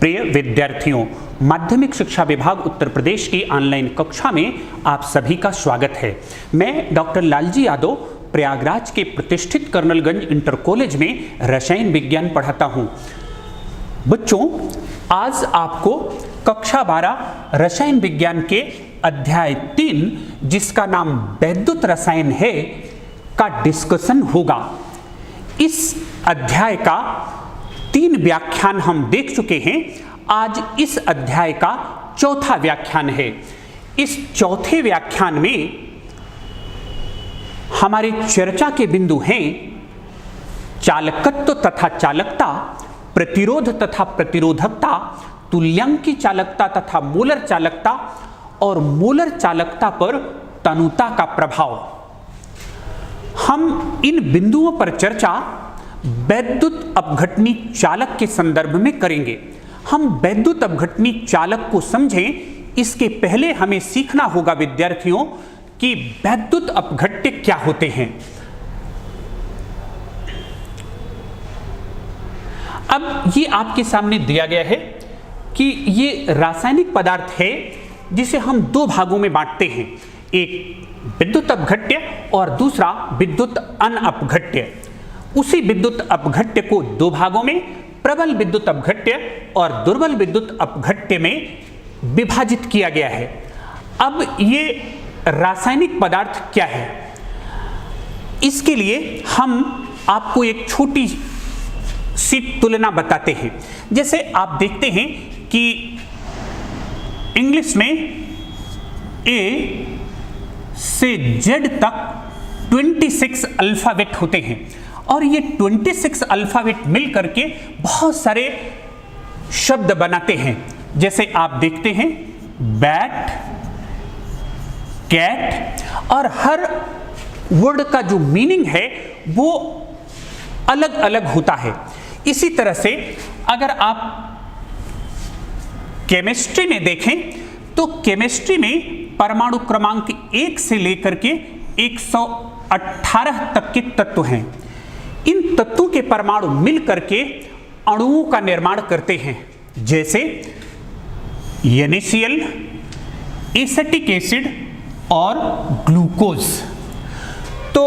प्रिय विद्यार्थियों, माध्यमिक शिक्षा विभाग उत्तर प्रदेश की ऑनलाइन कक्षा में आप सभी का स्वागत है। मैं डॉक्टर लालजी यादव प्रयागराज के प्रतिष्ठित कर्नलगंज इंटर कॉलेज में रसायन विज्ञान पढ़ाता हूं। बच्चों, आज आपको कक्षा 12 रसायन विज्ञान के अध्याय 3, जिसका नाम वैद्युत रसायन है, का डिस्कशन होगा। इस अध्याय का 3 व्याख्यान हम देख चुके हैं। आज इस अध्याय का चौथा व्याख्यान है। इस चौथे व्याख्यान में हमारे चर्चा के बिंदु हैं चालकत्व तथा चालकता, प्रतिरोध तथा प्रतिरोधकता, तुल्यांकी चालकता तथा मोलर चालकता और मोलर चालकता पर तनुता का प्रभाव। हम इन बिंदुओं पर चर्चा वैद्युत अपघटनी चालक के संदर्भ में करेंगे। हम वैद्युत अपघटनी चालक को समझें, इसके पहले हमें सीखना होगा विद्यार्थियों कि वैद्युत अपघट्य क्या होते हैं। अब ये आपके सामने दिया गया है कि ये रासायनिक पदार्थ है जिसे हम 2 भागों में बांटते हैं, एक विद्युत अपघट्य और दूसरा विद्युत अनअपघट्य। उसी विद्युत अपघट्य को 2 भागों में, प्रबल विद्युत अपघट्य और दुर्बल विद्युत अपघट्य में विभाजित किया गया है। अब ये रासायनिक पदार्थ क्या है, इसके लिए हम आपको एक छोटी सी तुलना बताते हैं। जैसे आप देखते हैं कि इंग्लिश में ए से जेड तक 26 अल्फाबेट होते हैं और ये 26 अल्फाबेट मिल करके बहुत सारे शब्द बनाते हैं। जैसे आप देखते हैं बैट, कैट, और हर वर्ड का जो मीनिंग है वो अलग अलग होता है। इसी तरह से अगर आप केमिस्ट्री में देखें तो केमिस्ट्री में परमाणु क्रमांक 1 से लेकर के 118 तक के तत्व हैं। इन तत्वों के परमाणु मिल करके अणुओं का निर्माण करते हैं, जैसे NaCl, एसिटिक एसिड और ग्लूकोज। तो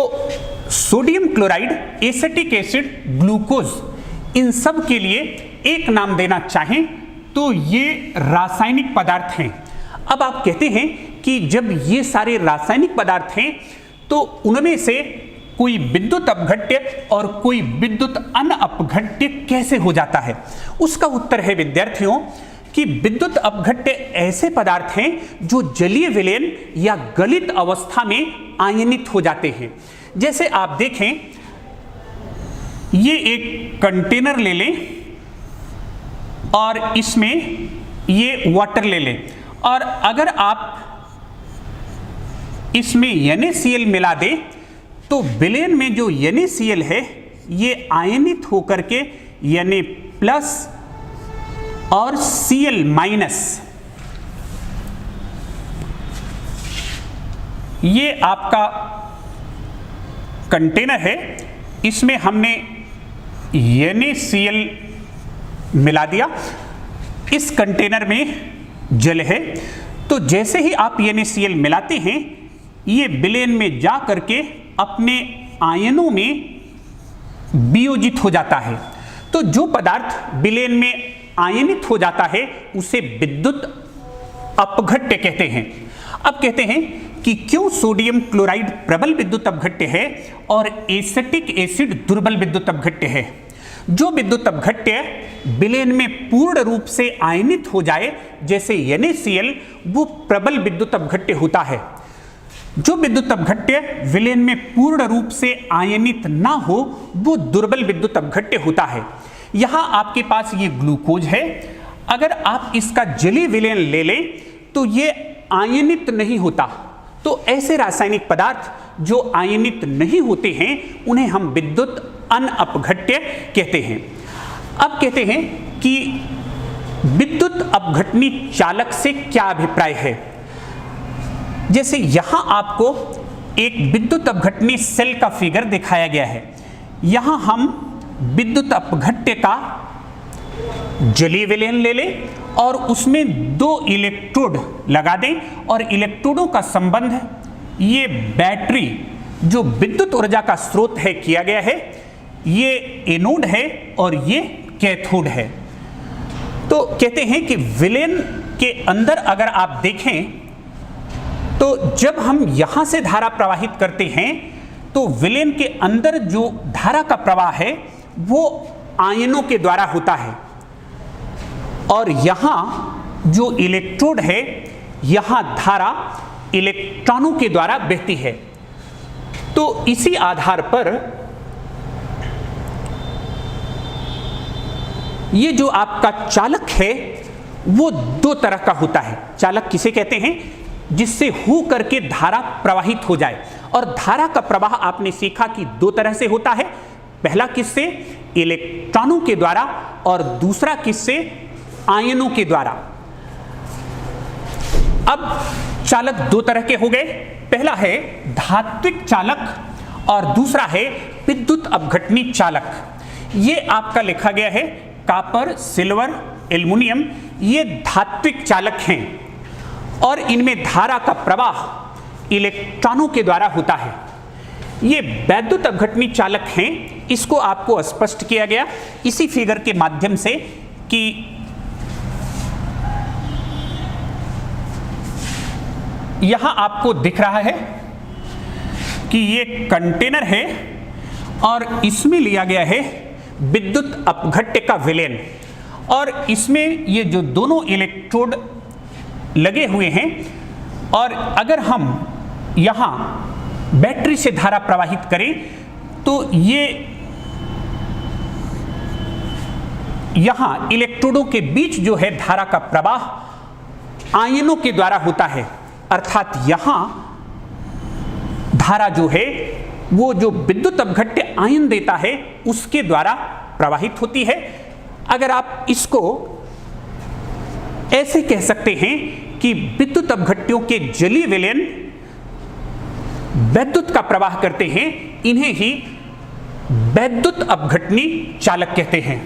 sodium chloride, acetic acid, glucose, इन सब के लिए एक नाम देना चाहें तो ये रासायनिक पदार्थ हैं। अब आप कहते हैं कि जब ये सारे रासायनिक पदार्थ हैं तो उनमें से कोई विद्युत अपघट्य और कोई विद्युत अनअपघट्य कैसे हो जाता है। उसका उत्तर है विद्यार्थियों कि विद्युत अपघट्य ऐसे पदार्थ हैं जो जलीय विलयन या गलित अवस्था में आयनित हो जाते हैं। जैसे आप देखें, ये एक कंटेनर ले लें और इसमें ये वाटर ले लें, और अगर आप इसमें NaCl मिला दें तो विलयन में जो NaCl है ये आयनित होकर के Na+ और Cl-, ये आपका कंटेनर है, इसमें हमने NaCl मिला दिया। इस कंटेनर में जल है, तो जैसे ही आप NaCl मिलाते हैं ये विलयन में जा करके अपने आयनों में वियोजित हो जाता है। तो जो पदार्थ विलयन में आयनित हो जाता है उसे विद्युत अपघट्य कहते हैं। अब कहते हैं कि क्यों सोडियम क्लोराइड प्रबल विद्युत अपघट्य है और एसिटिक एसिड दुर्बल विद्युत अपघट्य है। जो विद्युत अपघट्य विलयन में पूर्ण रूप से आयनित हो जाए, जैसे NaCl, वो प्रबल विद्युत अपघट्य होता है। जो विद्युत अपघट्य विलयन में पूर्ण रूप से आयनित ना हो वो दुर्बल विद्युत अपघट्य होता है। यहां आपके पास ये ग्लूकोज है, अगर आप इसका जलीय विलयन ले लें तो ये आयनित नहीं होता। तो ऐसे रासायनिक पदार्थ जो आयनित नहीं होते हैं उन्हें हम विद्युत अनअपघट्य कहते हैं। अब कहते हैं कि विद्युत अपघटनी चालक से क्या अभिप्राय है। जैसे यहां आपको एक विद्युत अपघटनी सेल का फिगर दिखाया गया है। यहां हम विद्युत अपघट्य का जलीय विलयन ले लें और उसमें 2 इलेक्ट्रोड लगा दें और इलेक्ट्रोडों का संबंध ये बैटरी जो विद्युत ऊर्जा का स्रोत है किया गया है, ये एनोड है और ये कैथोड है। तो कहते हैं कि विलयन के अंदर अगर आप देखें तो जब हम यहां से धारा प्रवाहित करते हैं तो विलयन के अंदर जो धारा का प्रवाह है वो आयनों के द्वारा होता है और यहां जो इलेक्ट्रोड है यहां धारा इलेक्ट्रॉनों के द्वारा बहती है। तो इसी आधार पर ये जो आपका चालक है वो 2 तरह का होता है। चालक किसे कहते हैं? जिससे हो करके धारा प्रवाहित हो जाए। और धारा का प्रवाह आपने सीखा कि 2 तरह से होता है। पहला किससे? इलेक्ट्रॉनों के द्वारा और दूसरा किससे? आयनों के द्वारा। अब चालक 2 तरह के हो गए। पहला है धात्विक चालक और दूसरा है विद्युत अपघटनी चालक। ये आपका लिखा गया है कॉपर, सिल्वर, एल्युमिनियम, ये धात्विक चालक हैं और इनमें धारा का प्रवाह इलेक्ट्रॉनों के द्वारा होता है। ये वैद्युत अपघटनी चालक हैं। इसको आपको स्पष्ट किया गया इसी फिगर के माध्यम से कि यहां आपको दिख रहा है कि ये कंटेनर है और इसमें लिया गया है विद्युत अपघट्य का विलयन और इसमें ये जो दोनों इलेक्ट्रोड लगे हुए हैं और अगर हम यहां बैटरी से धारा प्रवाहित करें तो ये यहां इलेक्ट्रोडों के बीच जो है धारा का प्रवाह आयनों के द्वारा होता है। अर्थात यहां धारा जो है वो जो विद्युत अपघट्य आयन देता है उसके द्वारा प्रवाहित होती है। अगर आप इसको ऐसे कह सकते हैं कि विद्युत अपघट्यों के जलीय विलयन वैद्युत का प्रवाह करते हैं, इन्हें ही वैद्युत अपघटनी चालक कहते हैं।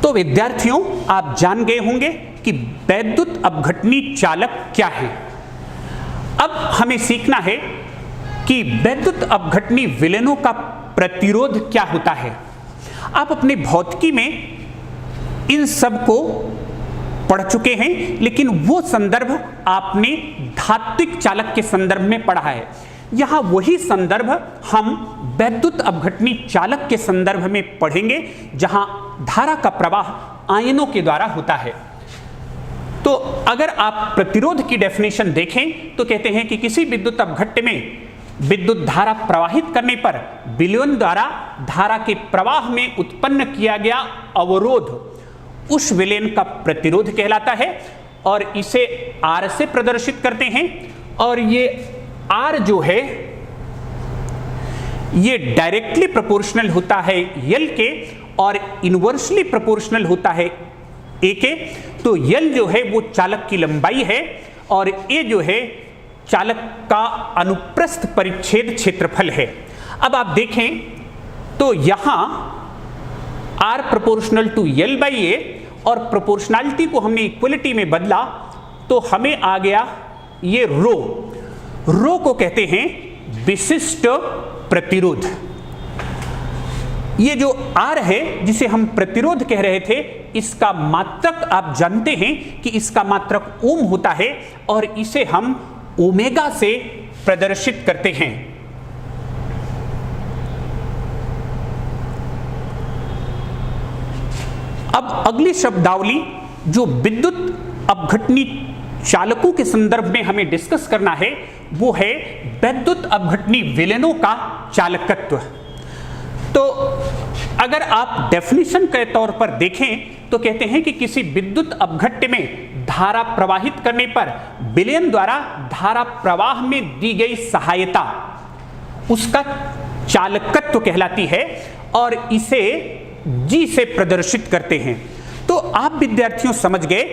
तो विद्यार्थियों, आप जान गए होंगे कि वैद्युत अपघटनी चालक क्या है। अब हमें सीखना है कि वैद्युत अपघटनी विलयनों का प्रतिरोध क्या होता है। आप अपने भौतिकी में इन सब को पढ़ चुके हैं, लेकिन वो संदर्भ आपने धात्विक चालक के संदर्भ में पढ़ा है। यहां वही संदर्भ हम वैद्युत अपघटनी चालक के संदर्भ में पढ़ेंगे, जहां धारा का प्रवाह आयनों के द्वारा होता है। तो अगर आप प्रतिरोध की डेफिनेशन देखें तो कहते हैं कि किसी विद्युत अपघट्य में विद्युत धारा प्रवाहित करने पर विलयन द्वारा धारा के प्रवाह में उत्पन्न किया गया अवरोध उस विलयन का प्रतिरोध कहलाता है और इसे R से प्रदर्शित करते हैं। और ये R जो है ये डायरेक्टली प्रोपोर्शनल होता है L के और इनवर्सली प्रोपोर्शनल होता है A के। तो L जो है वो चालक की लंबाई है और A जो है चालक का अनुप्रस्थ परिच्छेद क्षेत्रफल है। अब आप देखें तो यहां R proportional to L by A और प्रोपोर्शनैलिटी को हमने इक्वलिटी में बदला तो हमें आ गया ये रो। रो को कहते हैं विशिष्ट प्रतिरोध। ये जो R है जिसे हम प्रतिरोध कह रहे थे, इसका मात्रक आप जानते हैं कि इसका मात्रक ओम होता है और इसे हम ओमेगा से प्रदर्शित करते हैं। अब अगली शब्दावली जो विद्युत अपघटनी चालकों के संदर्भ में हमें डिस्कस करना है वो है वैद्युत अपघटनी विलयनों का चालकत्व। तो अगर आप डेफिनेशन के तौर पर देखें तो कहते हैं कि किसी विद्युत अपघट्य में धारा प्रवाहित करने पर विलयन द्वारा धारा प्रवाह में दी गई सहायता उसका चालकत्व कहलाती है और इसे G से प्रदर्शित करते हैं। तो आप विद्यार्थियों समझ गए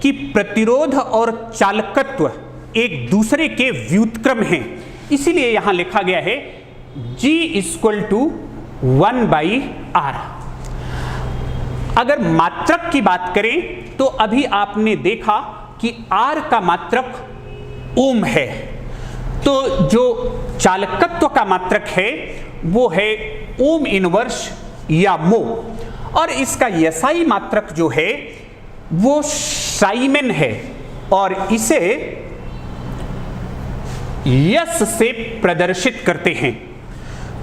कि प्रतिरोध और चालकत्व एक दूसरे के व्युत्क्रम हैं। इसीलिए यहां लिखा गया है G इक्वल टू 1/r। अगर मात्रक की बात करें तो अभी आपने देखा कि R का मात्रक ओम है, तो जो चालकत्व का मात्रक है वो है ओम इनवर्स या मो, और इसका SI मात्रक जो है वो साइमन है, और इसे यस से प्रदर्शित करते हैं।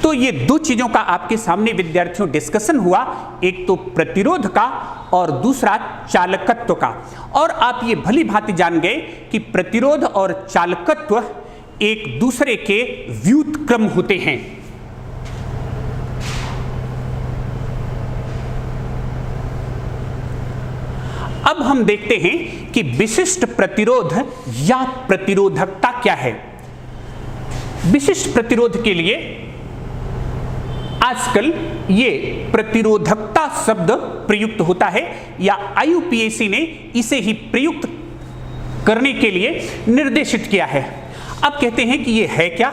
तो ये दो चीजों का आपके सामने विद्यार्थियों डिस्कशन हुआ, एक तो प्रतिरोध का और दूसरा चालकत्व का। और आप ये भली भांति जान गए कि प्रतिरोध और चालकत्व एक दूसरे के व्युत्क्रम होते हैं। अब हम देखते हैं कि विशिष्ट प्रतिरोध या प्रतिरोधकता क्या है। विशिष्ट प्रतिरोध के लिए आजकल ये प्रतिरोधकता शब्द प्रयुक्त होता है, या IUPAC ने इसे ही प्रयुक्त करने के लिए निर्देशित किया है। अब कहते हैं कि ये है क्या,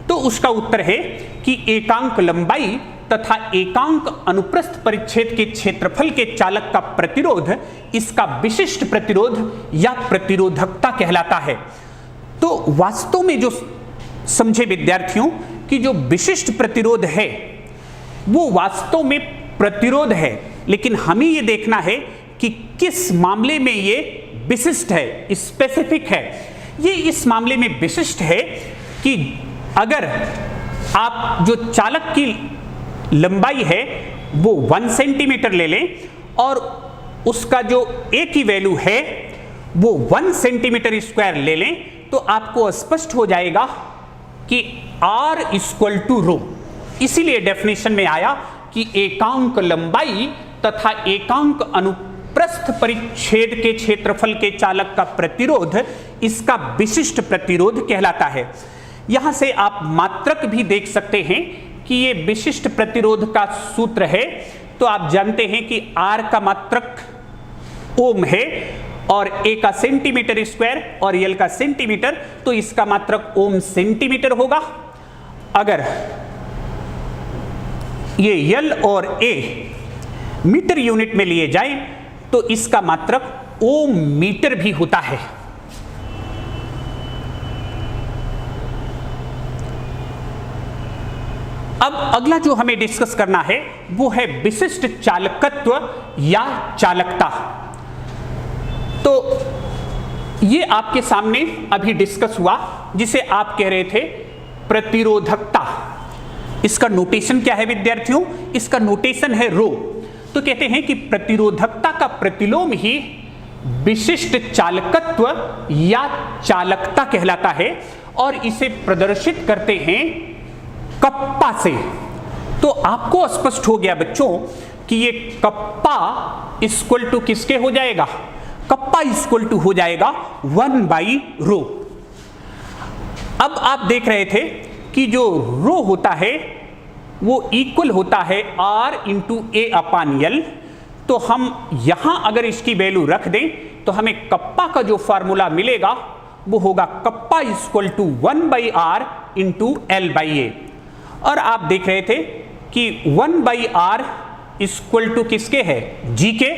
तो उसका उत्तर है कि एकांक लंबाई तथा एकांक अनुप्रस्थ परिच्छेद के क्षेत्रफल के चालक का प्रतिरोध इसका विशिष्ट प्रतिरोध या प्रतिरोधकता कहलाता है। तो वास्तव में जो समझे विद्यार्थियों कि जो विशिष्ट प्रतिरोध है वो वास्तव में प्रतिरोध है, लेकिन हमें ये देखना है कि किस मामले में ये विशिष्ट है, स्पेसिफिक है। ये इस मामले में विशिष्ट है कि अगर आप जो चालक की लंबाई है वो 1 सेंटीमीटर ले लें और उसका जो A की वैल्यू है वो 1 सेंटीमीटर स्क्वायर ले लें, तो आपको स्पष्ट हो जाएगा कि R इक्वल टू रो। इसीलिए डेफिनेशन में आया कि एकांक लंबाई तथा एकांक अनुप्रस्थ परिच्छेद के क्षेत्रफल के चालक का प्रतिरोध इसका विशिष्ट प्रतिरोध कहलाता है। यहां से आप मात्रक भी देख सकते हैं कि ये विशिष्ट प्रतिरोध का सूत्र है। तो आप जानते हैं कि R का मात्रक ओम है और A का सेंटीमीटर स्क्वायर और L का सेंटीमीटर, तो इसका मात्रक ओम सेंटीमीटर होगा। अगर ये L और A मीटर यूनिट में लिए जाए तो इसका मात्रक ओम मीटर भी होता है। अब अगला जो हमें डिस्कस करना है वो है विशिष्ट चालकत्व या चालकता। तो ये आपके सामने अभी डिस्कस हुआ, जिसे आप कह रहे थे प्रतिरोधकता। इसका नोटेशन क्या है विद्यार्थियों? इसका नोटेशन है रो। तो कहते हैं कि प्रतिरोधकता का प्रतिलोम ही विशिष्ट चालकत्व या चालकता कहलाता है, और इसे प्रदर्शित करते हैं कप्पा से। तो आपको स्पष्ट हो गया बच्चों कि ये कप्पा इक्वल टू किसके हो जाएगा? कप्पा इक्वल टू हो जाएगा 1/रो। अब आप देख रहे थे कि जो रो होता है वो इक्वल होता है R इंटू A/L। तो हम यहां अगर इसकी वैल्यू रख दें तो हमें कप्पा का जो फार्मूला मिलेगा वो होगा kappa equal to 1/R into L/A। और आप देख रहे थे कि 1/R इक्वल टू किसके है? G के।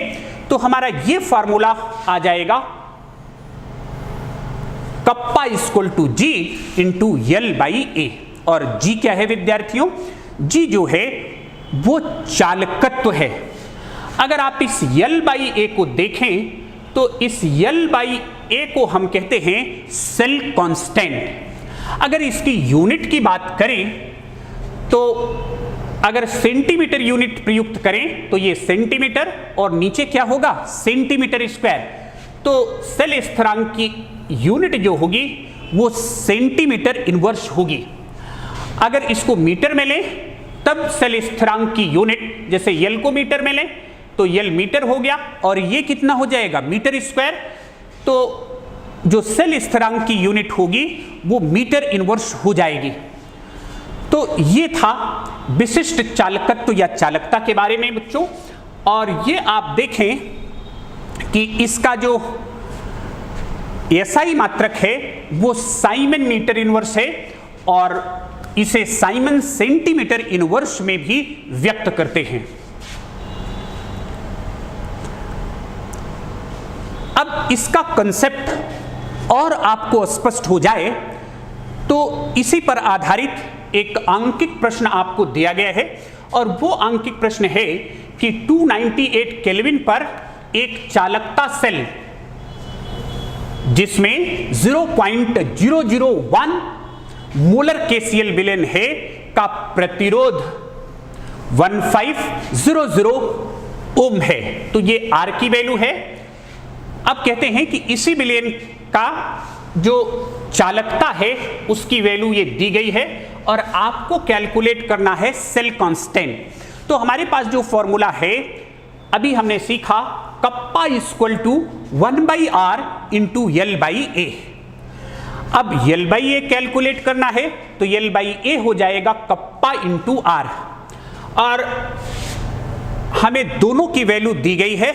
तो हमारा ये फार्मूला आ जाएगा kappa equal to G into L/A। और G क्या है विद्यार्थियों? G जो है वो चालकत्व है। अगर आप इस L/A को देखें तो इस L/A को हम कहते हैं सेल कांस्टेंट। अगर इसकी यूनिट की बात करें तो अगर सेंटीमीटर यूनिट प्रयुक्त करें तो ये सेंटीमीटर और नीचे क्या होगा? Centimetre square. तो सेल स्थिरांक की यूनिट जो होगी वो सेंटीमीटर इनवर्स होगी। अगर इसको मीटर में लें तब सेल स्थिरांक की यूनिट, जैसे L को मीटर में लें तो L मीटर हो गया, और ये कितना हो जाएगा? Metre square. तो जो सेल स्थिरांक की यूनिट होगी वो मीटर इनवर्स हो जाएगी। तो ये था विशिष्ट चालकत्व या चालकता के बारे में बच्चों। और ये आप देखें कि इसका जो SI मात्रक है वो साइमन मीटर इनवर्स है, और इसे साइमन सेंटीमीटर इनवर्स में भी व्यक्त करते हैं। अब इसका कंसेप्ट और आपको स्पष्ट हो जाए तो इसी पर आधारित एक आंकिक प्रश्न आपको दिया गया है, और वो आंकिक प्रश्न है कि 298 केल्विन पर एक चालकता सेल जिसमें 0.001 मोलर केसीएल विलेन है का प्रतिरोध 1500 ओम है। तो ये आर की वैल्यू है। अब कहते हैं कि इसी विलेन का जो चालकता है उसकी वैल्यू ये दी गई है और आपको कैलकुलेट करना है सेल कांस्टेंट। तो हमारे पास जो फॉर्मूला है अभी हमने सीखा, kappa equal to 1/r into L/A। अब L/A कैलकुलेट करना है तो L/A हो जाएगा कप्पा इंटू R, और हमें दोनों की वैल्यू दी गई है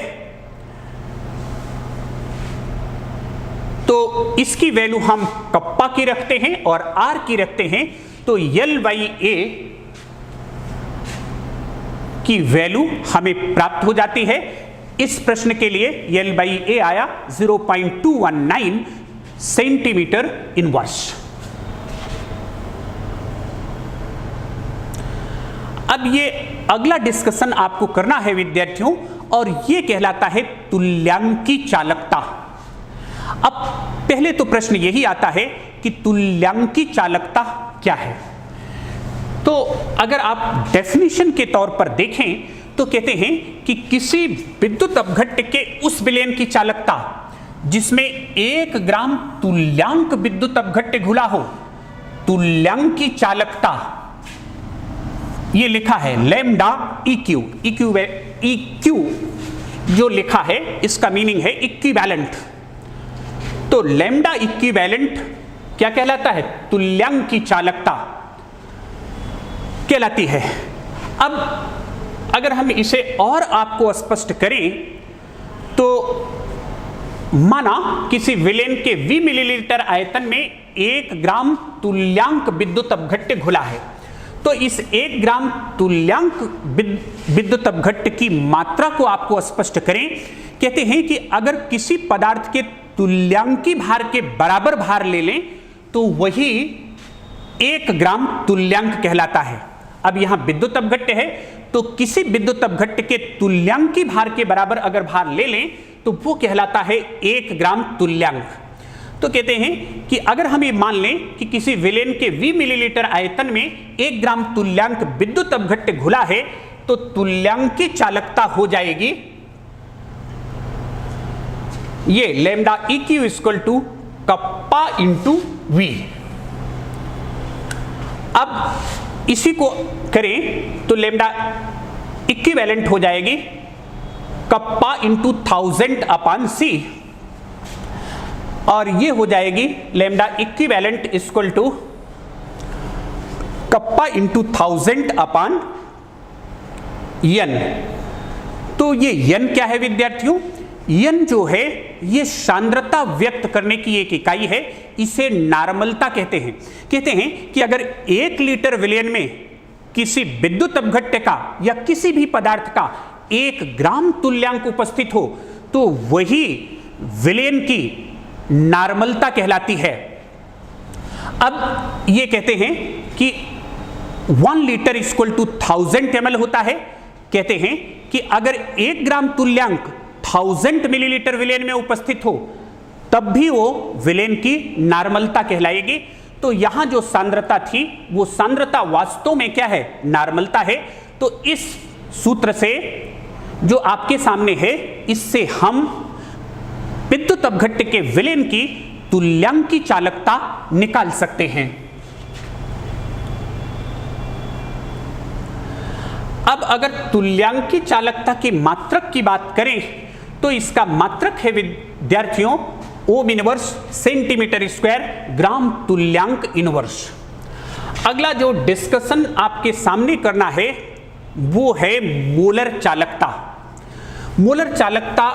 तो इसकी वैल्यू हम कप्पा की रखते हैं और R की रखते हैं, तो L/A की वैल्यू हमें प्राप्त हो जाती है। इस प्रश्न के लिए L/A आया 0.219 सेंटीमीटर इनवर्स। अब ये अगला डिस्कशन आपको करना है विद्यार्थियों, और ये कहलाता है तुल्यांकी चालकता। अब पहले तो प्रश्न यही आता है कि तुल्यांकी चालकता क्या है। तो अगर आप डेफिनेशन के तौर पर देखें तो कहते हैं कि किसी विद्युत अपघट्य के उस विलेन की चालकता जिसमें 1 ग्राम तुल्यांक विद्युत अपघट्य घुला हो, तुल्यांकी चालकता ये लिखा है लैम्डा EQ। EQ जो लिखा है इसका मीनिंग है इक्विवेलेंट। तो लैम्डा इक्विवेलेंट क्या कहलाता है? तुल्यांकी चालकता कहलाती है। अब अगर हम इसे और आपको स्पष्ट करें तो माना किसी विलेन के 20 मिलीलीटर आयतन में 1 ग्राम तुल्यांक विद्युत अपघट्य घुला है, तो इस 1 ग्राम तुल्यांक विद्युत अपघट्य की मात्रा को आपको स्पष्ट करें। कहते हैं कि अगर किसी पदार्थ के तुल्यांकी भार के बराबर भार ले लें तो वही 1 ग्राम तुल्यांक कहलाता है। अब यहां विद्युत अपघट्य है तो किसी विद्युत अपघट्य के तुल्यांकी भार के बराबर अगर भार ले लें तो वो कहलाता है 1 ग्राम तुल्यांक। तो कहते हैं कि अगर हम ये मान लें कि किसी विलेन के 20 मिलीलीटर आयतन में 1 ग्राम तुल्यांक विद्युत अपघट्य घुला है तो तुल्यांकी चालकता हो जाएगी ये lambda EQ equal to kappa into V। अब इसी को करें तो लैम्डा इक्विवेलेंट हो जाएगी कप्पा इंटू 1000 अपॉन C, और ये हो जाएगी lambda equivalent equal to kappa into 1000 upon N। तो ये N क्या है विद्यार्थियों? N जो है ये सांद्रता व्यक्त करने की एक इकाई है, इसे नार्मलता कहते हैं। कहते हैं कि अगर 1 लीटर विलेन में किसी विद्युत अपघट्य का या किसी भी पदार्थ का 1 ग्राम तुल्यांक उपस्थित हो तो वही विलेन की नार्मलता कहलाती है। अब ये कहते हैं कि 1 लीटर इक्वल टू 1000 ml होता है। कहते हैं कि अगर 1 ग्राम तुल्यांक 1000 मिलीलीटर विलेन में उपस्थित हो तब भी वो विलेन की नार्मलता कहलाएगी। तो यहां जो सांद्रता थी वो सांद्रता वास्तव में क्या है? नार्मलता है। तो इस सूत्र से जो आपके सामने है इससे हम विद्युत अपघट्य के विलेन की तुल्यांकी चालकता निकाल सकते हैं। अब अगर तुल्यांकी चालकता के मात्रक की बात करें तो इसका मात्रक है विद्यार्थियों ओम इनवर्स सेंटीमीटर स्क्वायर ग्राम तुल्यांक इनवर्स। अगला जो डिस्कशन आपके सामने करना है वो है मोलर चालकता। मोलर चालकता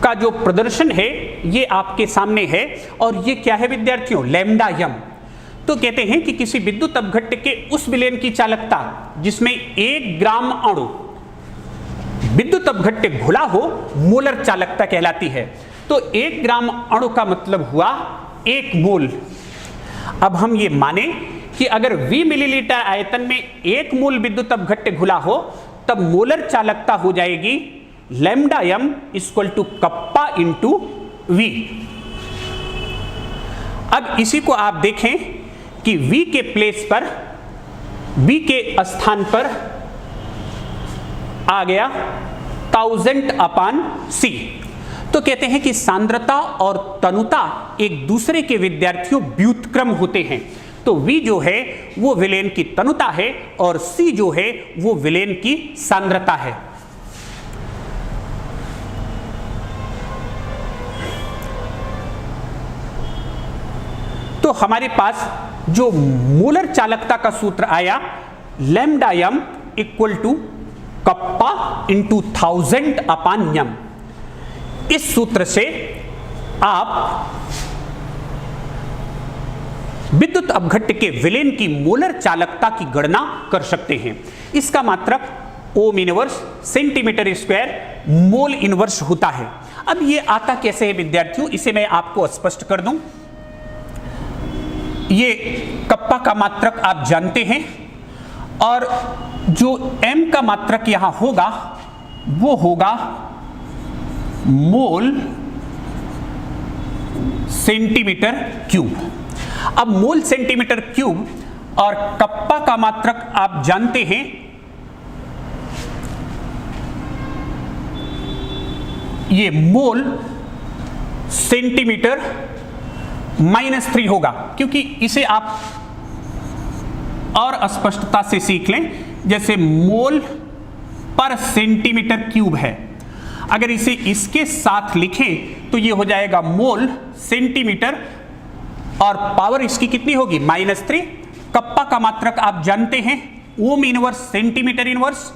का जो प्रदर्शन है ये आपके सामने है, और ये क्या है विद्यार्थियों? Lambda m। तो कहते हैं कि किसी विद्युत अपघट्य के उस विलयन की चालकता जिसमें 1 ग्राम अणु विद्युत अपघट्य घुला हो मोलर चालकता कहलाती है। तो 1 ग्राम अणु का मतलब हुआ 1 मोल। अब हम ये माने कि अगर V मिलीलीटर आयतन में 1 मोल विद्युत अपघट्य घुला हो तब मोलर चालकता हो जाएगी lambda m equal to kappa into V। अब इसी को आप देखें कि V के प्लेस पर, V के स्थान पर आ गया 1000/c। तो कहते हैं कि सांद्रता और तनुता एक दूसरे के विद्यार्थियों व्युत्क्रम होते हैं। तो V जो है वो विलयन की तनुता है और C जो है वो विलयन की सांद्रता है। तो हमारे पास जो मोलर चालकता का सूत्र आया lambda m equal to kappa into 1000/m। इस सूत्र से आप विद्युत अपघट्य के विलयन की मोलर चालकता की गणना कर सकते हैं। इसका मात्रक ohm inverse centimetre square mole inverse होता है। अब ये आता कैसे है विद्यार्थियों, इसे मैं आपको स्पष्ट कर दूं। ये कप्पा का मात्रक आप जानते हैं और जो m का मात्रक यहां होगा वो होगा मोल सेंटीमीटर क्यूब। अब मोल सेंटीमीटर क्यूब और कप्पा का मात्रक आप जानते हैं ये मोल सेंटीमीटर -3 होगा, क्योंकि इसे आप और स्पष्टता से सीख लें। जैसे मोल पर सेंटीमीटर क्यूब है, अगर इसे इसके साथ लिखें तो ये हो जाएगा मोल सेंटीमीटर और पावर इसकी कितनी होगी -3। कप्पा का मात्रक आप जानते हैं ओम इनवर्स सेंटीमीटर इनवर्स।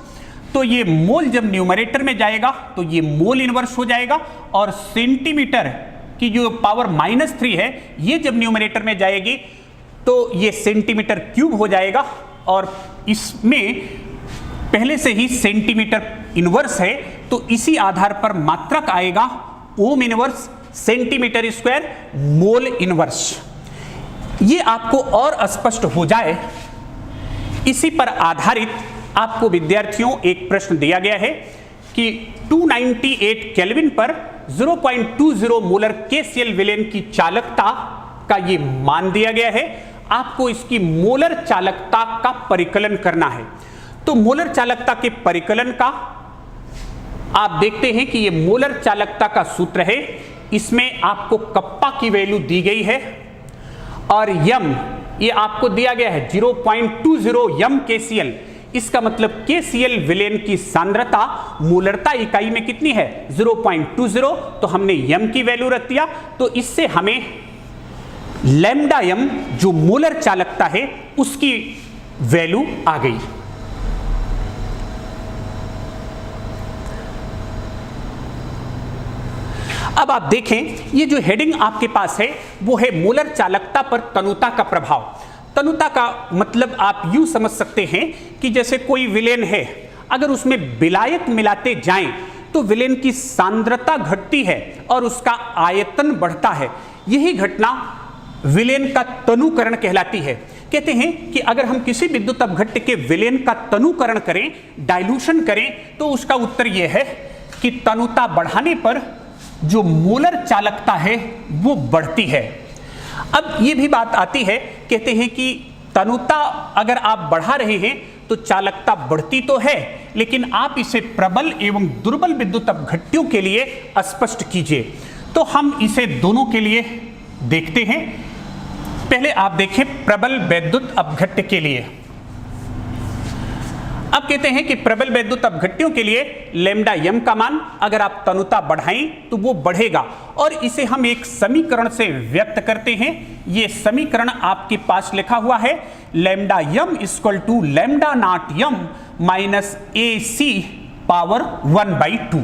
तो ये मोल जब न्यूमरेटर में जाएगा तो ये मोल इनवर्स हो जाएगा और सेंटीमीटर की जो पावर -3 है ये जब न्यूमरेटर में जाएगी तो ये सेंटीमीटर क्यूब हो जाएगा और इसमें पहले से ही सेंटीमीटर इनवर्स है तो इसी आधार पर मात्रक आएगा ohm inverse centimetre square mole inverse. ये आपको और स्पष्ट हो जाए इसी पर आधारित आपको विद्यार्थियों एक प्रश्न दिया गया है कि 298 केल्विन पर 0.20 मोलर KCl विलयन की चालकता का ये मान दिया गया है। आपको इसकी मोलर चालकता का परिकलन करना है। तो मोलर चालकता के परिकलन का आप देखते हैं कि ये मोलर चालकता का सूत्र है। इसमें आपको कप्पा की वैल्यू दी गई है और यम ये आपको दिया गया है 0.20 यम KCl। इसका मतलब KCl विलयन की सांद्रता मोलरता इकाई में कितनी है 0.20। तो हमने यम की वैल्यू रख दिया तो इससे हमें लैम्डा m जो मोलर चालकता है उसकी वैल्यू आ गई। अब आप देखें ये जो हेडिंग आपके पास है वो है मोलर चालकता पर तनुता का प्रभाव। तनुता का मतलब आप यूं समझ सकते हैं कि जैसे कोई विलयन है, अगर उसमें विलायक मिलाते जाएं तो विलयन की सांद्रता घटती है और उसका आयतन बढ़ता है। यही घटना विलयन का तनुकरण कहलाती है। कहते हैं कि अगर हम किसी विद्युत अपघट्य के विलयन का तनुकरण करें, डाइल्यूशन करें, तो उसका उत्तर यह है कि तनुता बढ़ाने पर जो मोलर चालकता है वो बढ़ती है। अब ये भी बात आती है, कहते हैं कि तनुता अगर आप बढ़ा रहे हैं तो चालकता बढ़ती तो है, लेकिन आप इसे प्रबल एवं दुर्बल विद्युत अपघट्यों के लिए स्पष्ट कीजिए। तो हम इसे दोनों के लिए देखते हैं। पहले आप देखें प्रबल वैद्युत अपघट्य के लिए। अब कहते हैं कि प्रबल वैद्युत अपघट्यों के लिए लैम्डा m का मान अगर आप तनुता बढ़ाएं तो वो बढ़ेगा और इसे हम एक समीकरण से व्यक्त करते हैं। ये समीकरण आपके पास लिखा हुआ है lambda m equal to lambda naught m minus AC power 1/2।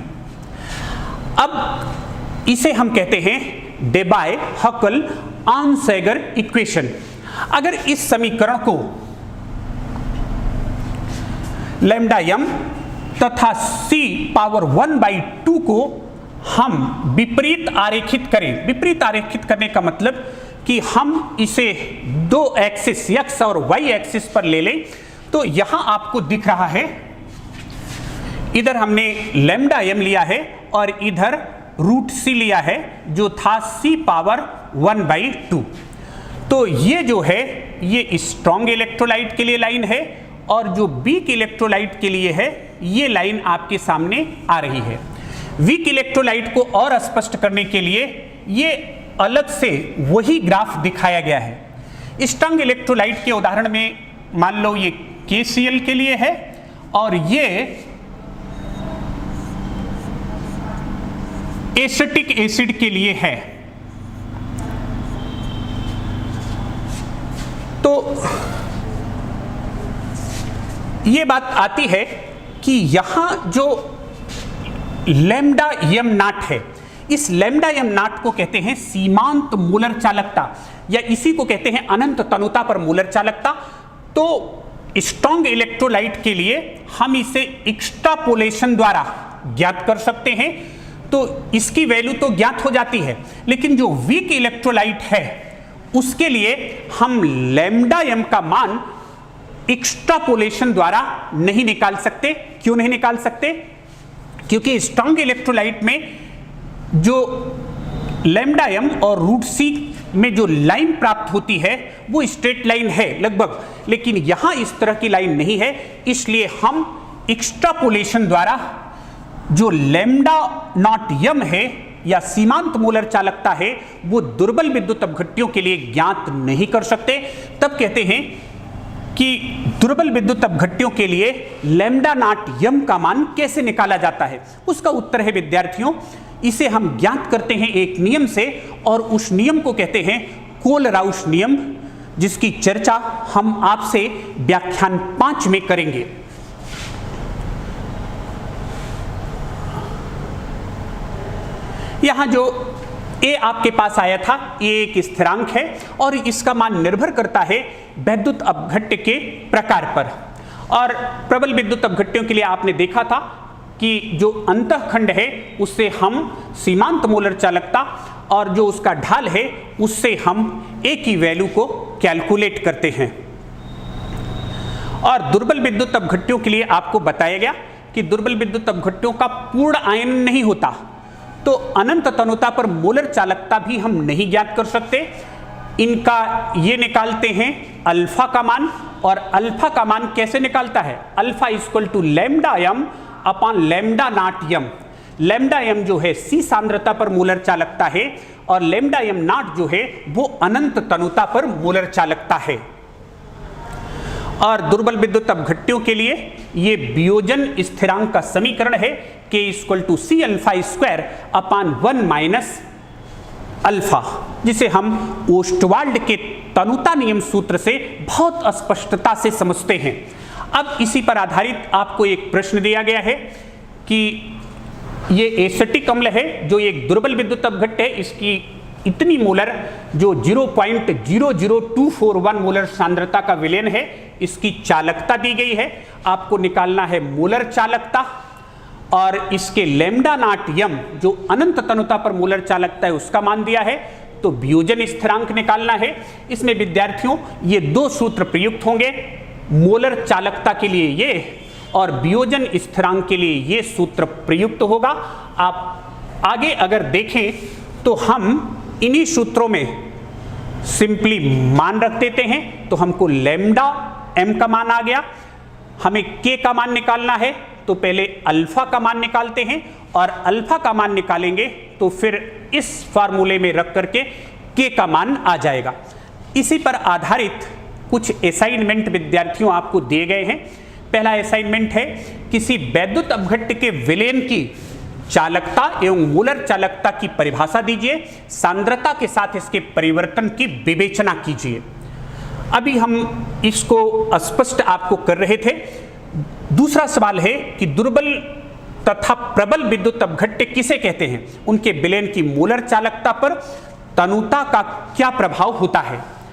अब इसे हम कहते हैं डेबाय हकल आर्नसेगर इक्वेशन। अगर इस समीकरण को लैम्डा m तथा c पावर 1/2 को हम विपरीत आरेखित करें, विपरीत आरेखित करने का मतलब कि हम इसे दो एक्सिस x और y एक्सिस पर ले लें, तो यहां आपको दिख रहा है, इधर हमने लैम्डा m लिया है और इधर रूट c लिया है जो था c पावर 1/2। तो ये जो है ये स्ट्रॉन्ग इलेक्ट्रोलाइट के लिए लाइन है और जो वीक इलेक्ट्रोलाइट के लिए है ये लाइन आपके सामने आ रही है। वीक इलेक्ट्रोलाइट को और स्पष्ट करने के लिए ये अलग से वही ग्राफ दिखाया गया है। स्ट्रॉन्ग इलेक्ट्रोलाइट के उदाहरण में मान लो ये KCl के लिए है और ये एसिटिक एसिड के लिए है। तो ये बात आती है कि यहां जो लैम्डा m नॉट है, इस लैम्डा m नॉट को कहते हैं सीमांत मूलर चालकता या इसी को कहते हैं अनंत तनुता पर मूलर चालकता। तो स्ट्रॉन्ग इलेक्ट्रोलाइट के लिए हम इसे एक्सट्रापोलेशन द्वारा ज्ञात कर सकते हैं, तो इसकी वैल्यू तो ज्ञात हो जाती है, लेकिन जो वीक इलेक्ट्रोलाइट है उसके लिए हम लैम्डा m का मान एक्सट्रापोलेशन द्वारा नहीं निकाल सकते। क्यों नहीं निकाल सकते? क्योंकि स्ट्रॉन्ग इलेक्ट्रोलाइट में जो लैम्डा m और रूट c में जो लाइन प्राप्त होती है वो स्ट्रेट लाइन है लगभग, लेकिन यहां इस तरह की लाइन नहीं है, इसलिए हम एक्सट्रापोलेशन द्वारा जो लैम्डा नॉट m है या सीमांत मूलर चालकता है वो दुर्बल विद्युत अपघट्टियों के लिए ज्ञात नहीं कर सकते। तब कहते हैं कि दुर्बल विद्युत अपघट्टियों के लिए लैम्डा नॉट m का मान कैसे निकाला जाता है। उसका उत्तर है विद्यार्थियों, इसे हम ज्ञात करते हैं एक नियम से और उस नियम को कहते हैं कोलराउस नियम, जिसकी चर्चा हम आपसे व्याख्यान 5 में करेंगे। यहां जो A आपके पास आया था, ये एक स्थिरांक है और इसका मान निर्भर करता है वैद्युत अपघट्य के प्रकार पर। और प्रबल विद्युत अपघट्यों के लिए आपने देखा था कि जो अंतःखंड है उससे हम सीमांत मूलर चालकता और जो उसका ढाल है उससे हम A की वैल्यू को कैलकुलेट करते हैं। और दुर्बल विद्युत अपघट्यों के लिए आपको बताया गया कि दुर्बल विद्युत अपघट्यों का पूर्ण आयन नहीं होता, तो अनंत तनुता पर मोलर चालकता भी हम नहीं ज्ञात कर सकते। इनका ये निकालते हैं अल्फा का मान, और अल्फा का मान कैसे निकालता है? Alpha equal to lambda m upon lambda naught m। Lambda m जो है C सांद्रता पर मोलर चालकता है और लैम्डा m नॉट जो है वो अनंत तनुता पर मोलर चालकता है। और दुर्बल विद्युत अपघट्यों के लिए ये वियोजन स्थिरांक का समीकरण है K equal to C alpha square upon 1 minus alpha, जिसे हम ओस्टवाल्ड के तनुता नियम सूत्र से बहुत स्पष्टता से समझते हैं। अब इसी पर आधारित आपको एक प्रश्न दिया गया है कि ये एसिटिक अम्ल है जो एक दुर्बल विद्युत अपघट्य है, इसकी इतनी मोलर जो 0.00241 मोलर सांद्रता का विलयन है, इसकी चालकता दी गई है। आपको निकालना है मोलर चालकता और इसके लैम्डा नॉट m जो अनंत तनुता पर मोलर चालकता है उसका मान दिया है, तो वियोजन स्थिरांक निकालना है। इसमें विद्यार्थियों ये दो सूत्र प्रयुक्त होंगे, मोलर चालकता के लिए ये और वियोजन स्थिरांक के लिए ये सूत्र प्रयुक्त होगा। आप आगे अगर देखें तो हम इन्हीं सूत्रों में सिंपली मान रख देते हैं, तो हमको लैम्डा m का मान आ गया। हमें k का मान निकालना है तो पहले अल्फा का मान निकालते हैं और अल्फा का मान निकालेंगे तो फिर इस फार्मूले में रख करके k का मान आ जाएगा। इसी पर आधारित कुछ असाइनमेंट विद्यार्थियों आपको दिए गए हैं। पहला असाइनमेंट है, किसी वैद्युत अपघट्य के विलयन की चालकता एवं मोलर चालकता की परिभाषा दीजिए, सांद्रता के साथ इसके परिवर्तन की विवेचना कीजिए। अभी हम इसको स्पष्ट आपको कर रहे थे। दूसरा सवाल है कि दुर्बल तथा प्रबल विद्युत अपघट्य किसे कहते हैं, उनके विलयन की मोलर चालकता पर तनुता का क्या प्रभाव होता है।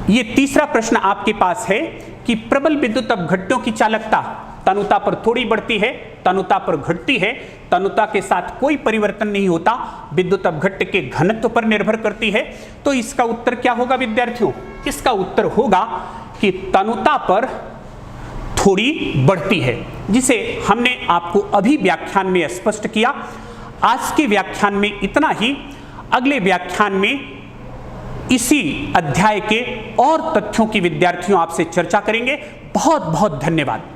ये तीसरा प्रश्न आपके पास है कि प्रबल विद्युत अपघट्टों की चालकता तनुता पर थोड़ी बढ़ती है, तनुता पर घटती है, तनुता के साथ कोई परिवर्तन नहीं होता, विद्युत अपघट्ट के घनत्व पर निर्भर करती है। तो इसका उत्तर क्या होगा विद्यार्थियों? इसका उत्तर होगा कि तनुता पर थोड़ी बढ़ती है, जिसे हमने आपको अभी व्याख्यान में स्पष्ट किया। आज के व्याख्यान में इतना ही। अगले व्याख्यान में इसी अध्याय के और तथ्यों की विद्यार्थियों आपसे चर्चा करेंगे। बहुत बहुत धन्यवाद।